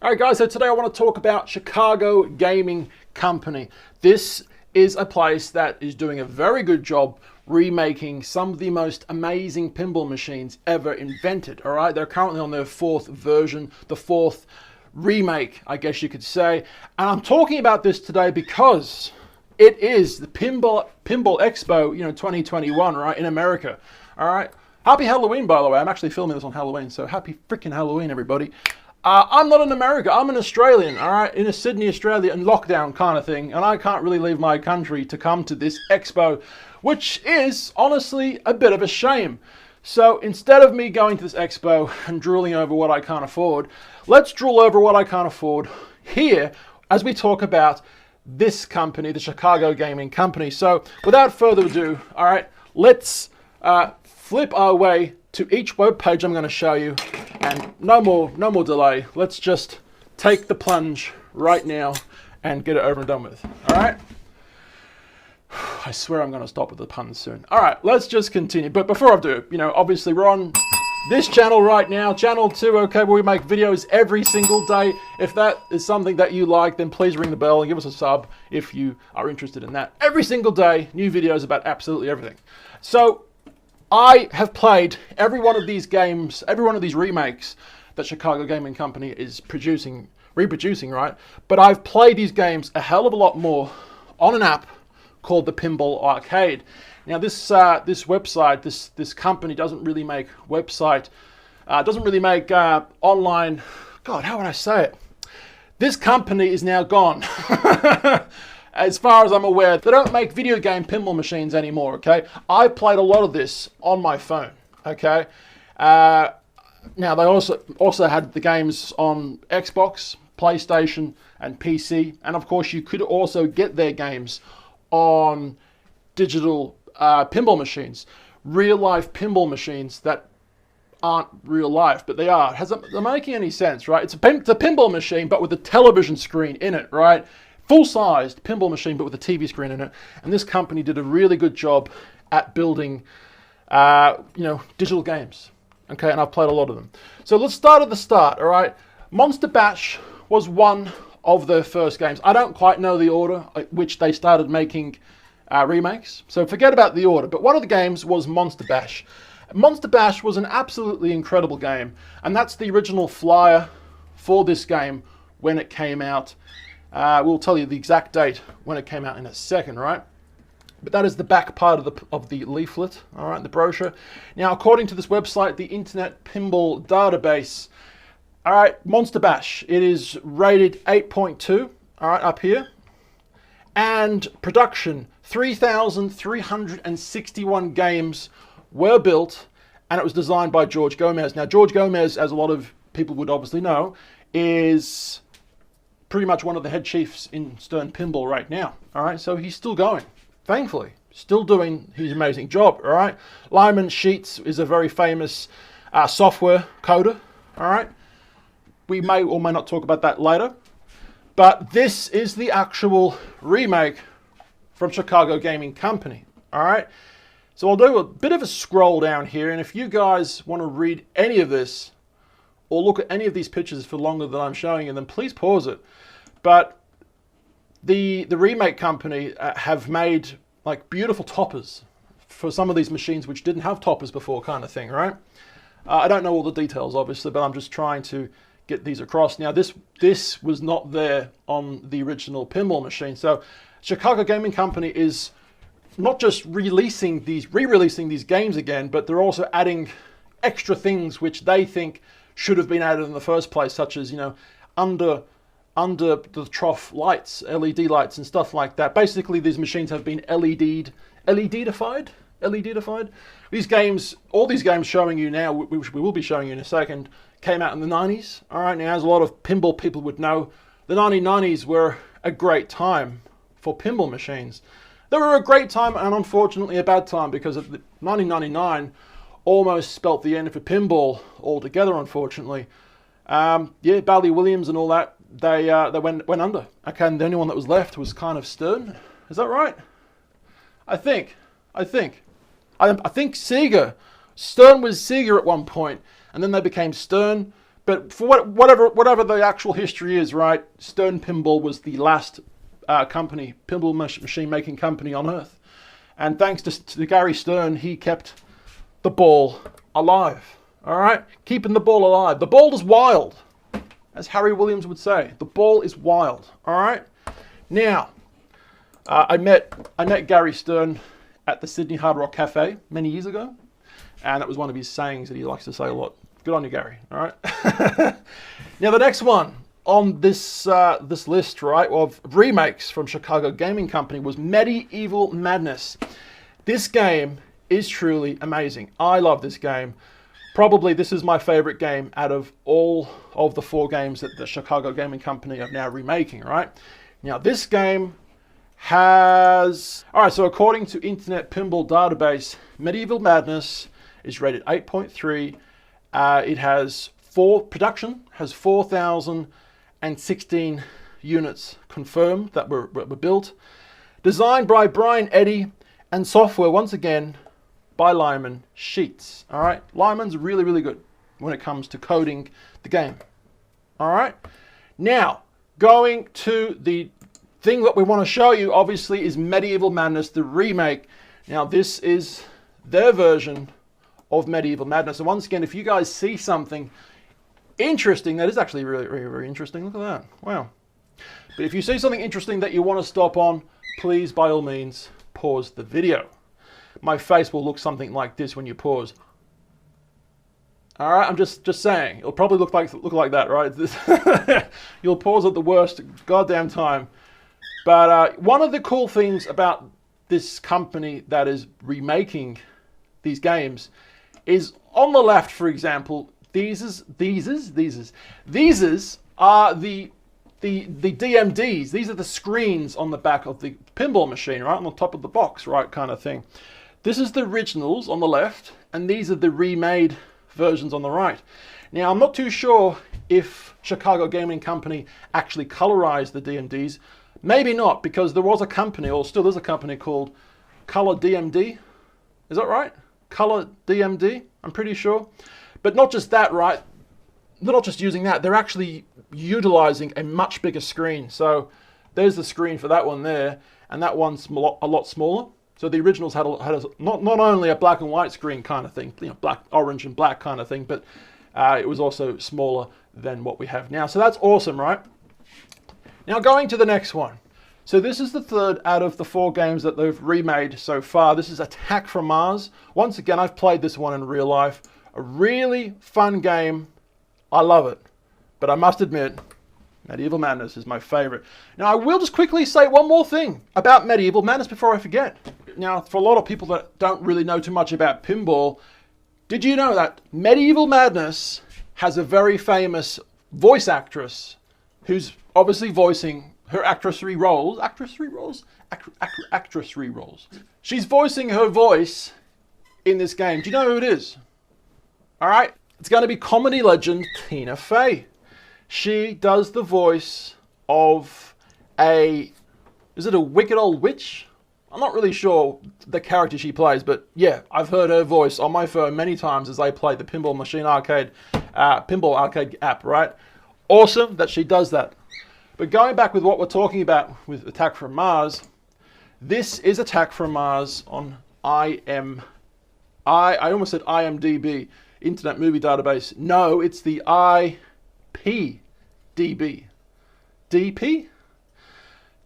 All right, guys, so today I want to talk about Chicago Gaming Company. This is a place that is doing a very good job remaking some of the most amazing pinball machines ever invented, all right? They're currently on their fourth version, the fourth remake, I guess you could say. And I'm talking about this today because it is the Pinball Expo, 2021, right, in America, all right? Happy Halloween, by the way. I'm actually filming this on Halloween, so happy freaking Halloween, everybody. I'm not in America, I'm an Australian, all right, in a Sydney, Australia, and lockdown kind of thing, and I can't really leave my country to come to this expo, which is, honestly, a bit of a shame. So instead of me going to this expo and drooling over what I can't afford, let's drool over what I can't afford here as we talk about this company, the Chicago Gaming Company. So without further ado, all right, let's flip our way to each web page I'm going to show you, and no more delay. Let's just take the plunge right now and get it over and done with. All right. I swear I'm going to stop with the puns soon. All right, let's just continue. But before I do, obviously we're on this channel right now, channel 2, okay, where we make videos every single day. If that is something that you like, then please ring the bell and give us a sub if you are interested in that. Every single day, new videos about absolutely everything. So I have played every one of these games, every one of these remakes that Chicago Gaming Company is reproducing, right? But I've played these games a hell of a lot more on an app called the Pinball Arcade. Now this website, this company doesn't really make online, God, how would I say it? This company is now gone. As far as I'm aware, they don't make video game pinball machines anymore, okay? I played a lot of this on my phone, okay? Now, they also had the games on Xbox, PlayStation, and PC. And of course, you could also get their games on digital pinball machines. Real-life pinball machines that aren't real life, but they are. They're making any sense, right? It's a pinball machine, but with a television screen in it, right? Full-sized pinball machine, but with a TV screen in it. And this company did a really good job at building, digital games. Okay, and I've played a lot of them. So let's start at the start, all right? Monster Bash was one of their first games. I don't quite know the order at which they started making remakes, so forget about the order. But one of the games was Monster Bash. Monster Bash was an absolutely incredible game, and that's the original flyer for this game when it came out. We'll tell you the exact date when it came out in a second, right? But that is the back part of the leaflet, all right, the brochure. Now, according to this website, the Internet Pinball Database, all right, Monster Bash, it is rated 8.2, all right, up here. And production, 3,361 games were built, and it was designed by George Gomez. Now, George Gomez, as a lot of people would obviously know, is pretty much one of the head chiefs in Stern Pinball right now, all right? So he's still going, thankfully, still doing his amazing job, all right? Lyman Sheets is a very famous software coder, all right? We may or may not talk about that later, but this is the actual remake from Chicago Gaming Company, all right? So I'll do a bit of a scroll down here, and if you guys want to read any of this, or look at any of these pictures for longer than I'm showing you, then please pause it. But the Remake company have made like beautiful toppers for some of these machines which didn't have toppers before, kind of thing, right? I don't know all the details, obviously, but I'm just trying to get these across. Now, this was not there on the original pinball machine. So Chicago Gaming Company is not just re-releasing these games again, but they're also adding extra things which they think should have been added in the first place, such as, under the trough lights, LED lights and stuff like that. Basically, these machines have been LED-ified. These games, all these games showing you now, which we will be showing you in a second, came out in the 90s. All right, now as a lot of pinball people would know, the 1990s were a great time for pinball machines. They were a great time and unfortunately a bad time, because of 1999 almost spelt the end for pinball altogether, unfortunately. Yeah, Bally Williams and all that, they went under. Okay, and the only one that was left was kind of Stern. Is that right? I think Sega. Stern was Sega at one point, and then they became Stern. But for whatever the actual history is, right? Stern Pinball was the last pinball machine making company on Earth, and thanks to Gary Stern, he kept the ball alive. All right, keeping the ball alive. The ball is wild, as Harry Williams would say. The ball is wild. All right. Now, I met Gary Stern at the Sydney Hard Rock Cafe many years ago, and that was one of his sayings that he likes to say a lot. Good on you, Gary. All right. Now, the next one on this list, right, of remakes from Chicago Gaming Company was Medieval Madness. This game is truly amazing. I love this game. Probably this is my favorite game out of all of the 4 games that the Chicago Gaming Company are now remaking, right? Now, this game has... All right, so according to Internet Pinball Database, Medieval Madness is rated 8.3. It has production has 4,016 units confirmed that were built. Designed by Brian Eddy, and software, once again, by Lyman Sheets. All right, Lyman's really, really good when it comes to coding the game. All right, now going to the thing that we want to show you, obviously, is Medieval Madness, the remake. Now, this is their version of Medieval Madness. And once again, if you guys see something interesting, that is actually really, really, very interesting. Look at that. Wow. But if you see something interesting that you want to stop on, please, by all means, pause the video. My face will look something like this when you pause. All right, I'm just saying. It'll probably look like that, right? You'll pause at the worst goddamn time. But one of the cool things about this company that is remaking these games is on the left, for example, these are the DMDs. These are the screens on the back of the pinball machine, right? On the top of the box, right, kind of thing. This is the originals on the left, and these are the remade versions on the right. Now, I'm not too sure if Chicago Gaming Company actually colorized the DMDs. Maybe not, because there was a company, or still is a company, called Color DMD. Is that right? Color DMD, I'm pretty sure. But not just that, right? They're not just using that, they're actually utilizing a much bigger screen. So there's the screen for that one there, and that one's a lot smaller. So the originals had not only a black and white screen kind of thing, you know, black, orange and black kind of thing, but it was also smaller than what we have now. So that's awesome, right? Now going to the next one. So this is the third out of the 4 games that they've remade so far. This is Attack from Mars. Once again, I've played this one in real life. A really fun game. I love it. But I must admit, Medieval Madness is my favorite. Now, I will just quickly say one more thing about Medieval Madness before I forget. Now, for a lot of people that don't really know too much about pinball, did you know that Medieval Madness has a very famous voice actress who's obviously voicing her actress roles. She's voicing her voice in this game. Do you know who it is? All right. It's going to be comedy legend Tina Fey. She does the voice of is it a wicked old witch? I'm not really sure the character she plays, but yeah, I've heard her voice on my phone many times as I play the Pinball Arcade app, right? Awesome that she does that. But going back with what we're talking about with Attack from Mars, this is Attack from Mars on I almost said IMDb, Internet Movie Database. No, it's the IPDB. DP?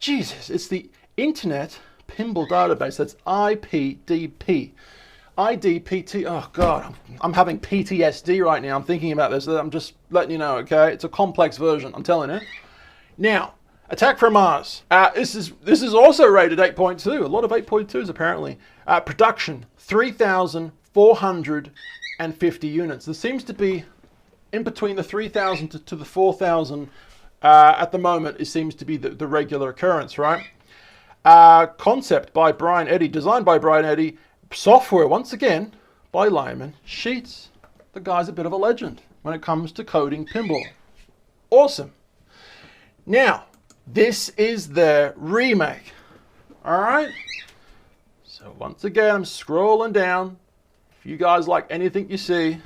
Jesus, it's the Internet Pinball Database. That's IPDP. IDPT. Oh, God. I'm having PTSD right now. I'm thinking about this. I'm just letting you know, okay? It's a complex version. I'm telling you. Now, Attack from Mars. This is also rated 8.2. A lot of 8.2s, apparently. Production, 3,450 units. There seems to be in between the 3,000 to the 4,000 at the moment. It seems to be the regular occurrence, right? Concept by Brian Eddy, designed by Brian Eddy, software once again by Lyman Sheets. The guy's a bit of a legend when it comes to coding pinball. Awesome. Now, this is their remake. All right. So once again, I'm scrolling down. If you guys like anything you see,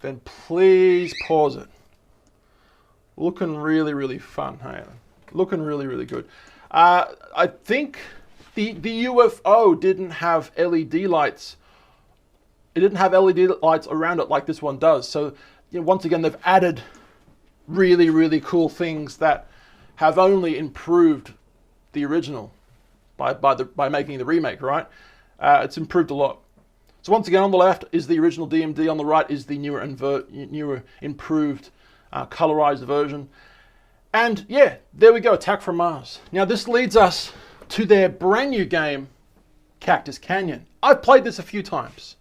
then please pause it. Looking really, really fun. Hey, looking really, really good. I think the UFO didn't have LED lights. It didn't have LED lights around it like this one does. So, you know, once again, they've added really, really cool things that have only improved the original by making the remake, right? It's improved a lot. So once again, on the left is the original DMD. On the right is the newer, improved, colorized version. And yeah, there we go, Attack from Mars. Now this leads us to their brand new game, Cactus Canyon. I've played this a few times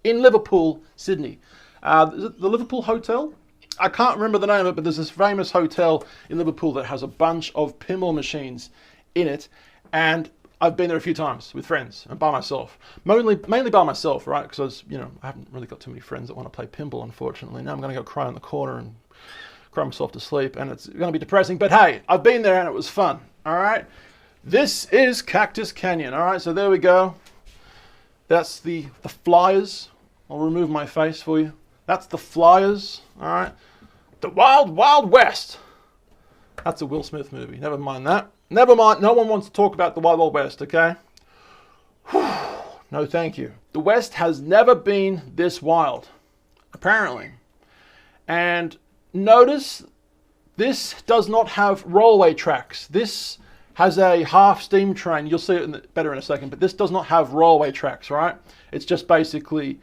in Liverpool, Sydney. The Liverpool Hotel? I can't remember the name of it, but there's this famous hotel in Liverpool that has a bunch of pinball machines in it. And I've been there a few times with friends and by myself. Mainly by myself, right? Because I haven't really got too many friends that want to play pinball, unfortunately. Now I'm going to go cry in the corner and cry myself to sleep, and it's going to be depressing. But hey, I've been there and it was fun. All right. This is Cactus Canyon. All right. So there we go. That's the flyers. I'll remove my face for you. That's the flyers. All right. The Wild Wild West. That's a Will Smith movie. Never mind that. Never mind. No one wants to talk about the Wild Wild West, okay? Whew. No, thank you. The West has never been this wild, apparently. And notice this does not have rollway tracks. This has a half steam train. You'll see it better in a second, but this does not have rollway tracks, right? It's just basically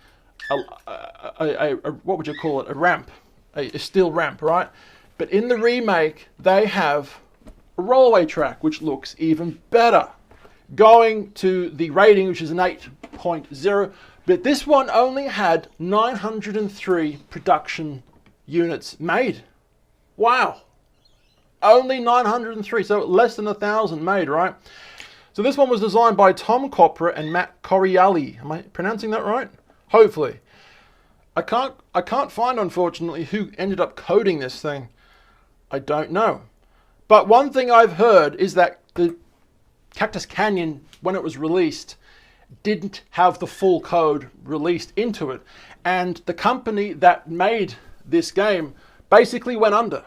a what would you call it? A ramp, a steel ramp, right? But in the remake, they have a rollway track, which looks even better. Going to the rating, which is an 8.0, but this one only had 903 production units made. Wow. Only 903, so less than 1,000 made, right? So this one was designed by Tom Copra and Matt Corielli. Am I pronouncing that right? Hopefully. I can't find, unfortunately, who ended up coding this thing. I don't know. But one thing I've heard is that the Cactus Canyon, when it was released, didn't have the full code released into it. And the company that made this game basically went under.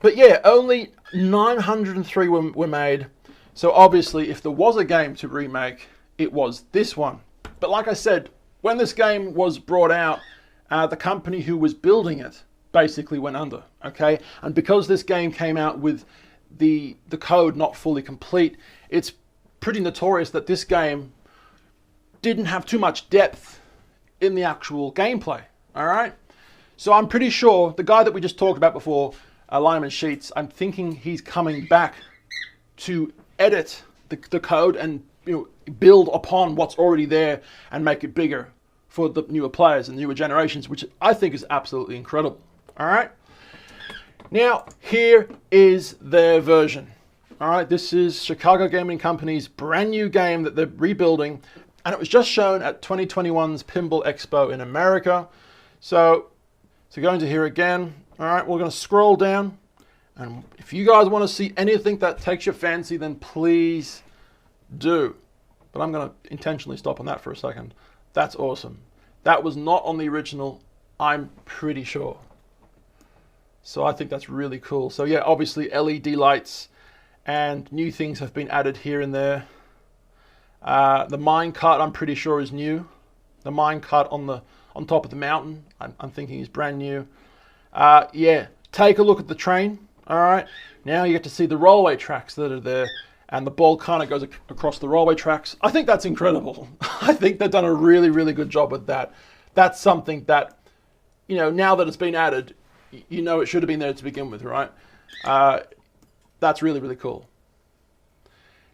But yeah, only 903 were made. So obviously, if there was a game to remake, it was this one. But like I said, when this game was brought out, the company who was building it basically went under, okay? And because this game came out with the code not fully complete, it's pretty notorious that this game didn't have too much depth in the actual gameplay, all right? So I'm pretty sure the guy that we just talked about before, Lyman Sheets, I'm thinking he's coming back to edit the code and build upon what's already there and make it bigger for the newer players and newer generations, which I think is absolutely incredible. All right. Now, here is their version. All right. This is Chicago Gaming Company's brand new game that they're rebuilding, and it was just shown at 2021's Pinball Expo in America. So going to here again. All right. We're going to scroll down, and if you guys want to see anything that takes your fancy, then please do. But I'm going to intentionally stop on that for a second. That's awesome. That was not on the original, I'm pretty sure. So I think that's really cool. So yeah, obviously LED lights and new things have been added here and there. The minecart, I'm pretty sure, is new. The minecart on top of the mountain, I'm thinking is brand new. Yeah, take a look at the train. All right, now you get to see the rollway tracks that are there, and the ball kind of goes across the rollway tracks. I think that's incredible. I think they've done a really, really good job with that. That's something that, now that it's been added, it should have been there to begin with, right? That's really, really cool.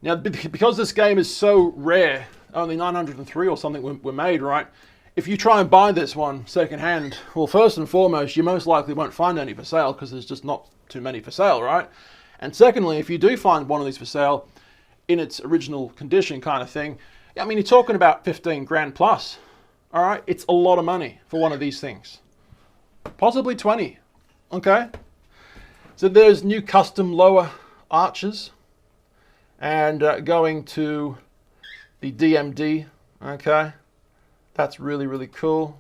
Now, because this game is so rare, only 903 or something were made, right? If you try and buy this one secondhand, well, first and foremost, you most likely won't find any for sale because there's just not too many for sale, right? And secondly, if you do find one of these for sale in its original condition kind of thing, I mean, you're talking about 15 grand plus, all right? It's a lot of money for one of these things. Possibly 20, okay? So there's new custom lower arches and going to the DMD, okay? That's really, really cool.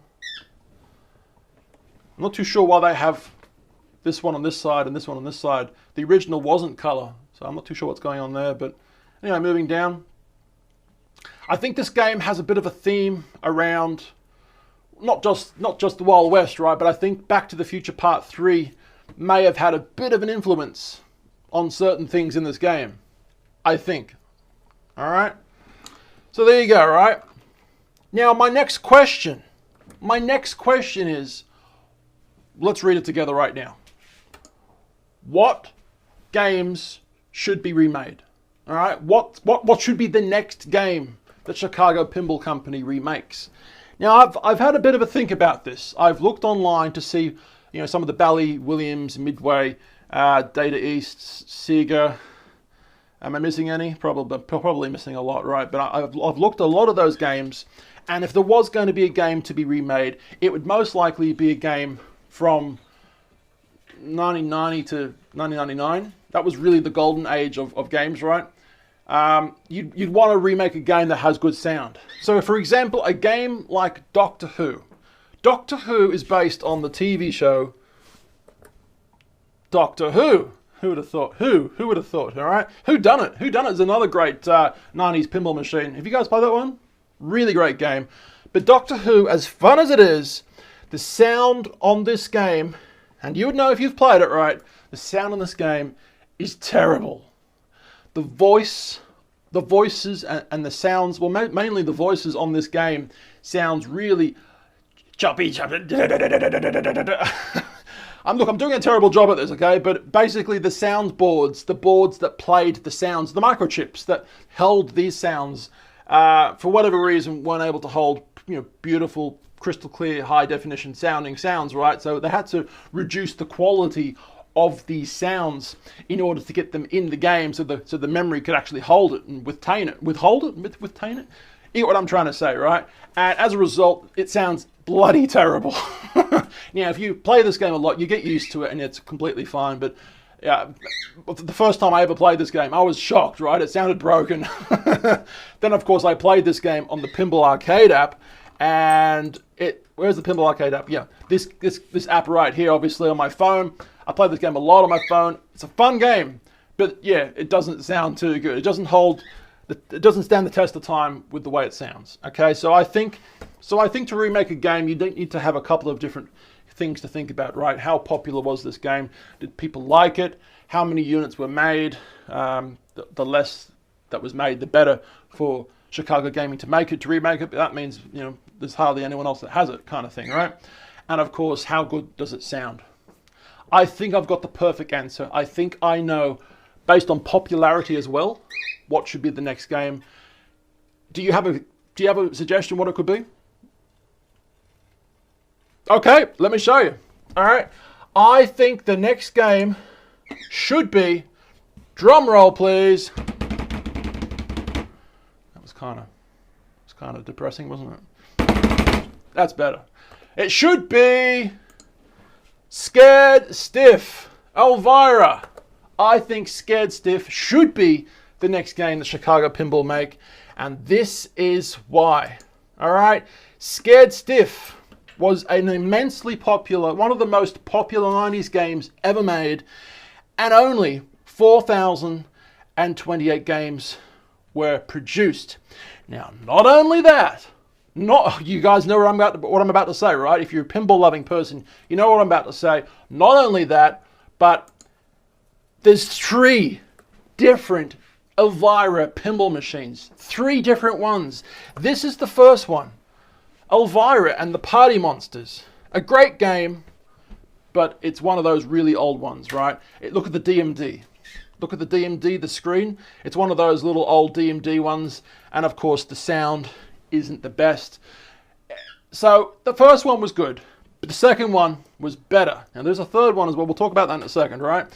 I'm not too sure why they have this one on this side and this one on this side. The original wasn't color, so I'm not too sure what's going on there. But anyway, moving down. I think this game has a bit of a theme around not just the Wild West, right? But I think Back to the Future Part 3 may have had a bit of an influence on certain things in this game. I think. All right. So there you go, right? Now my next question is, let's read it together right now. What games should be remade? All right. What should be the next game that Chicago Pinball Company remakes? Now I've had a bit of a think about this. I've looked online to see, some of the Bally, Williams, Midway, Data East, Sega. Am I missing any? Probably missing a lot, right? But I've looked at a lot of those games, and if there was going to be a game to be remade, it would most likely be a game from 1990 to 1999. That was really the golden age of games, right? You'd want to remake a game that has good sound. So, for example, a game like Doctor Who. Doctor Who is based on the TV show Doctor Who. Who would have thought? Who would have thought? All right. Who Done It? Who Done It is another great 90s pinball machine. Have you guys played that one? Really great game. But Doctor Who, as fun as it is, the sound on this game, and you would know if you've played it, right? The sound on this game is terrible. The voices and the sounds, well, mainly the voices on this game sounds really choppy. I'm doing a terrible job at this, okay? But basically the sound boards, the boards that played the sounds, the microchips that held these sounds, for whatever reason, weren't able to hold, beautiful, crystal clear, high definition sounding sounds, right? So they had to reduce the quality of these sounds in order to get them in the game, so the memory could actually hold it and withtain it. Withtain it? You get what I'm trying to say, right? And as a result, it sounds bloody terrible. Now, if you play this game a lot, you get used to it and it's completely fine. But yeah, the first time I ever played this game, I was shocked, right? It sounded broken. Then, of course, I played this game on the Pinball Arcade app, and where's the Pinball Arcade app? Yeah, this app right here, obviously on my phone. I played this game a lot on my phone. It's a fun game, but yeah, it doesn't sound too good. It doesn't stand the test of time with the way it sounds. Okay, so I think to remake a game, you don't need to have a couple of different things to think about, right? How popular was this game? Did people like it? How many units were made? The less that was made, the better for Chicago Gaming to remake it. But that means, there's hardly anyone else that has it, kind of thing, right? And of course, how good does it sound? I think I've got the perfect answer. I think I know, based on popularity as well, what should be the next game. Do you have a suggestion what it could be? Okay, let me show you. All right. I think the next game should be, drum roll please. That was kind of depressing, wasn't it? That's better. It should be Scared Stiff. Elvira. I think Scared Stiff should be the next game that Chicago Pinball make, and this is why. All right, Scared Stiff was an immensely popular, one of the most popular 90s games ever made, and only 4,028 games were produced. Now, not only that, you guys know what I'm about to say, right? If you're a pinball loving person, you know what I'm about to say. Not only that, but there's 3 different Elvira pinball machines. 3 different ones. This is the first one. Elvira and the Party Monsters. A great game, but it's one of those really old ones, right? Look at the DMD. Look at the DMD, the screen. It's one of those little old DMD ones. And of course, the sound isn't the best. So the first one was good, but the second one was better. And there's a third one as well. We'll talk about that in a second, right?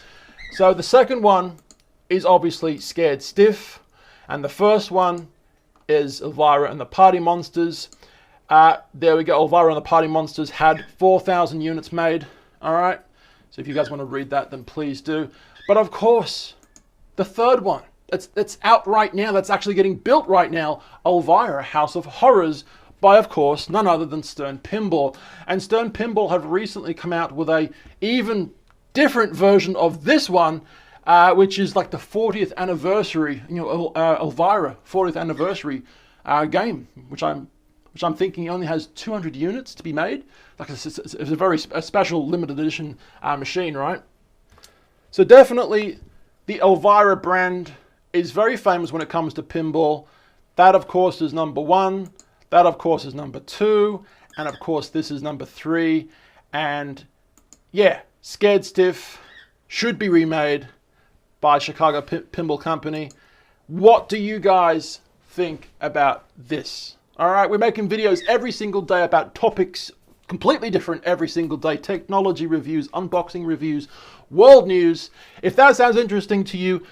So the second one is obviously Scared Stiff, and the first one is Elvira and the Party Monsters. There we go. Elvira and the Party Monsters had 4,000 units made. All right. So if you guys want to read that, then please do. But of course, the third one that's out right now, that's actually getting built right now, Elvira, House of Horrors, by, of course, none other than Stern Pinball. And Stern Pinball have recently come out with a even different version of this one, which is like the 40th anniversary, Elvira 40th anniversary game, which I'm thinking only has 200 units to be made. Like it's a very special limited edition machine, right? So definitely the Elvira brand is very famous when it comes to pinball. That, of course, is number 1. That, of course, is number 2. And, of course, this is number 3. And, yeah, Scared Stiff should be remade by Chicago Pinball Company. What do you guys think about this? All right, we're making videos every single day about topics completely different every single day. Technology reviews, unboxing reviews, world news. If that sounds interesting to you,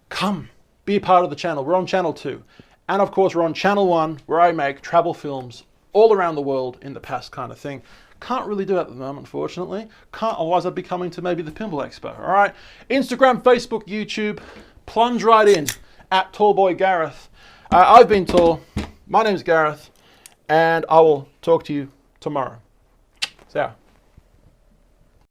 come be a part of the channel. We're on channel 2. And of course, we're on channel 1, where I make travel films all around the world in the past kind of thing. Can't really do it at the moment, unfortunately. Otherwise I'd be coming to maybe the Pinball Expo. All right, Instagram, Facebook, YouTube, plunge right in at Tallboy Gareth. I've been Tall. My name's Gareth, and I will talk to you tomorrow. So.